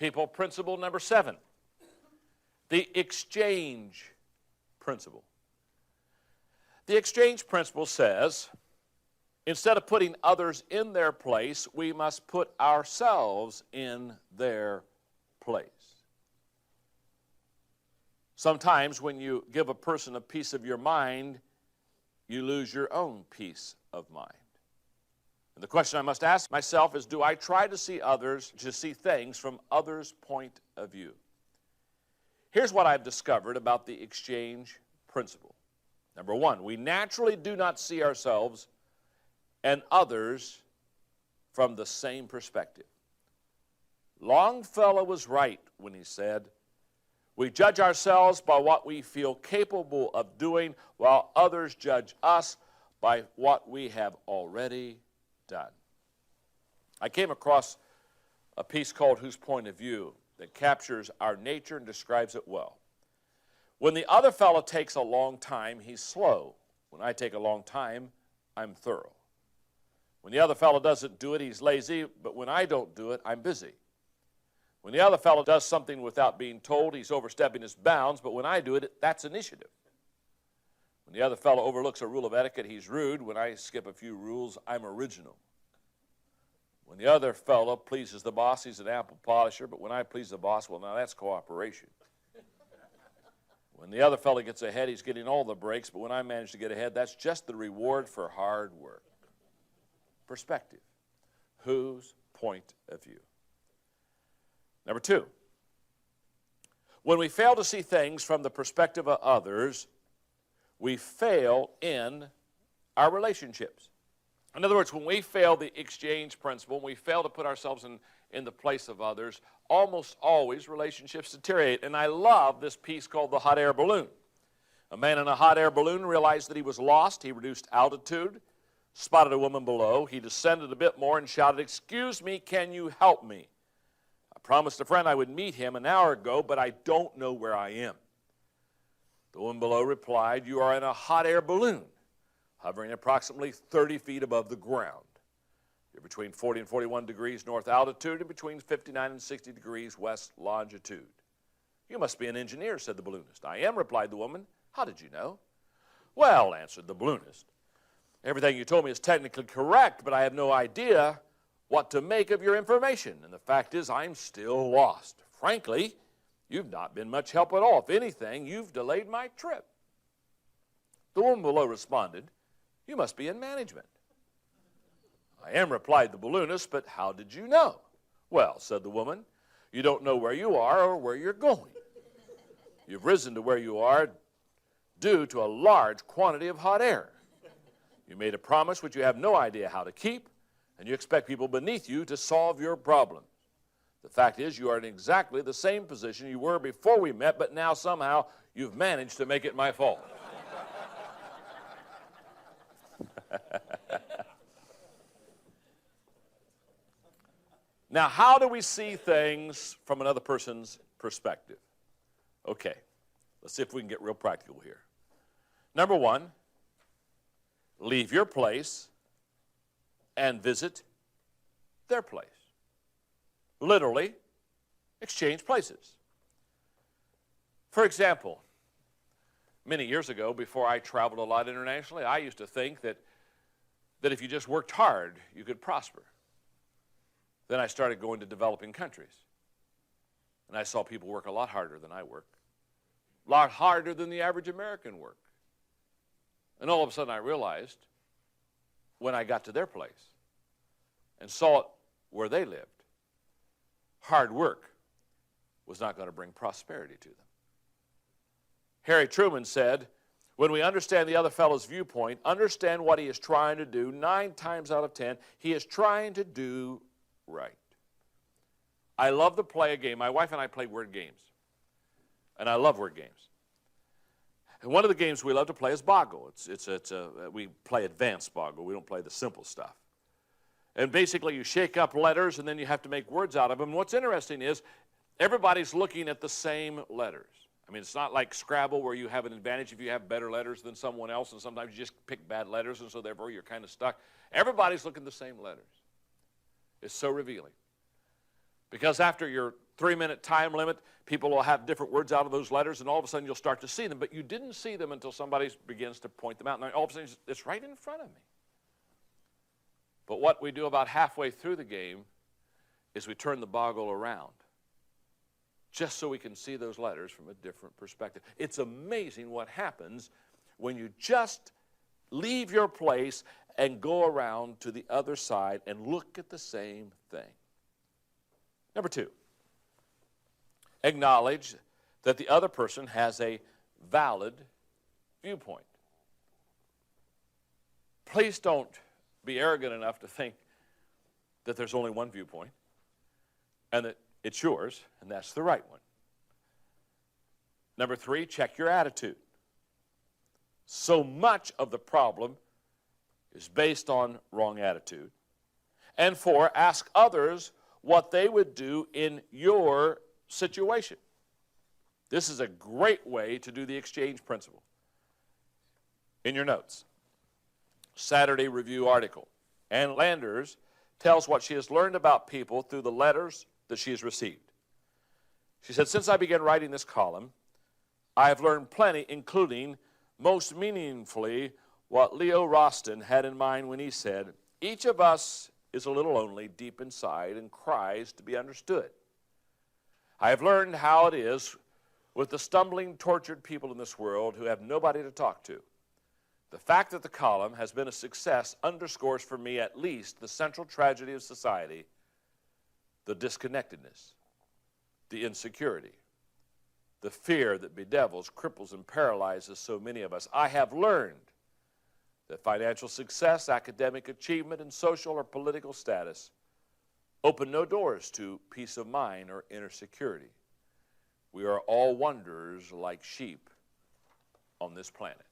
People principle number 7, the exchange principle. The exchange principle says, instead of putting others in their place, we must put ourselves in their place. Sometimes when you give a person a piece of your mind, you lose your own peace of mind. And the question I must ask myself is, do I try to see others, to see things from others' point of view? Here's what I've discovered about the exchange principle. Number 1, we naturally do not see ourselves and others from the same perspective. Longfellow was right when he said, we judge ourselves by what we feel capable of doing, while others judge us by what we have already done. I came across a piece called Whose Point of View that captures our nature and describes it well. When the other fellow takes a long time, he's slow. When I take a long time, I'm thorough. When the other fellow doesn't do it, he's lazy, but when I don't do it, I'm busy. When the other fellow does something without being told, he's overstepping his bounds, but when I do it, that's initiative. When the other fellow overlooks a rule of etiquette, he's rude. When I skip a few rules, I'm original. When the other fellow pleases the boss, he's an apple polisher, but when I please the boss, well, now that's cooperation. When the other fellow gets ahead, he's getting all the breaks, but when I manage to get ahead, that's just the reward for hard work. Perspective. Whose point of view? Number 2, when we fail to see things from the perspective of others, we fail in our relationships. In other words, when we fail the exchange principle, when we fail to put ourselves in the place of others, almost always relationships deteriorate. And I love this piece called The Hot Air Balloon. A man in a hot air balloon realized that he was lost. He reduced altitude, spotted a woman below. He descended a bit more and shouted, "Excuse me, can you help me? I promised a friend I would meet him an hour ago, but I don't know where I am." The woman below replied, "You are in a hot air balloon, hovering approximately 30 feet above the ground. You're between 40 and 41 degrees north altitude and between 59 and 60 degrees west longitude." "You must be an engineer," said the balloonist. "I am," replied the woman. "How did you know?" "Well," answered the balloonist, "everything you told me is technically correct, but I have no idea what to make of your information. And the fact is, I'm still lost. Frankly, you've not been much help at all. If anything, you've delayed my trip." The woman below responded, "You must be in management." "I am," replied the balloonist, "but how did you know?" "Well," said the woman, "you don't know where you are or where you're going. You've risen to where you are due to a large quantity of hot air. You made a promise which you have no idea how to keep, and you expect people beneath you to solve your problems. The fact is, you are in exactly the same position you were before we met, but now somehow you've managed to make it my fault." Now, how do we see things from another person's perspective? Okay, let's see if we can get real practical here. Number 1, leave your place and visit their place. Literally, exchange places. For example, many years ago, before I traveled a lot internationally, I used to think that if you just worked hard, you could prosper. Then I started going to developing countries, and I saw people work a lot harder than I work, a lot harder than the average American work. And all of a sudden I realized, when I got to their place and saw it where they lived, hard work was not going to bring prosperity to them. Harry Truman said, "When we understand the other fellow's viewpoint, understand what he is trying to do, 9 times out of 10, he is trying to do right." I love to play a game. My wife and I play word games, and I love word games. And one of the games we love to play is Boggle. We play advanced Boggle. We don't play the simple stuff. And basically, you shake up letters, and then you have to make words out of them. And what's interesting is everybody's looking at the same letters. I mean, it's not like Scrabble where you have an advantage if you have better letters than someone else, and sometimes you just pick bad letters, and so therefore you're kind of stuck. Everybody's looking at the same letters. It's so revealing. Because after your 3-minute time limit, people will have different words out of those letters, and all of a sudden you'll start to see them, but you didn't see them until somebody begins to point them out, and all of a sudden it's right in front of me. But what we do about halfway through the game is we turn the boggle around just so we can see those letters from a different perspective. It's amazing what happens when you just leave your place and go around to the other side and look at the same thing. Number 2, acknowledge that the other person has a valid viewpoint. Please don't be arrogant enough to think that there's only one viewpoint and that it's yours and that's the right one. Number 3, check your attitude. So much of the problem is based on wrong attitude. And 4, ask others what they would do in your situation. This is a great way to do the exchange principle. In your notes, Saturday Review article, Ann Landers tells what she has learned about people through the letters that she has received. She said, since I began writing this column, I have learned plenty, including, most meaningfully, what Leo Roston had in mind when he said, each of us is a little lonely deep inside and cries to be understood. I have learned how it is with the stumbling, tortured people in this world who have nobody to talk to. The fact that the column has been a success underscores for me at least the central tragedy of society, the disconnectedness, the insecurity, the fear that bedevils, cripples, and paralyzes so many of us. I have learned that financial success, academic achievement, and social or political status open no doors to peace of mind or inner security. We are all wanderers like sheep on this planet.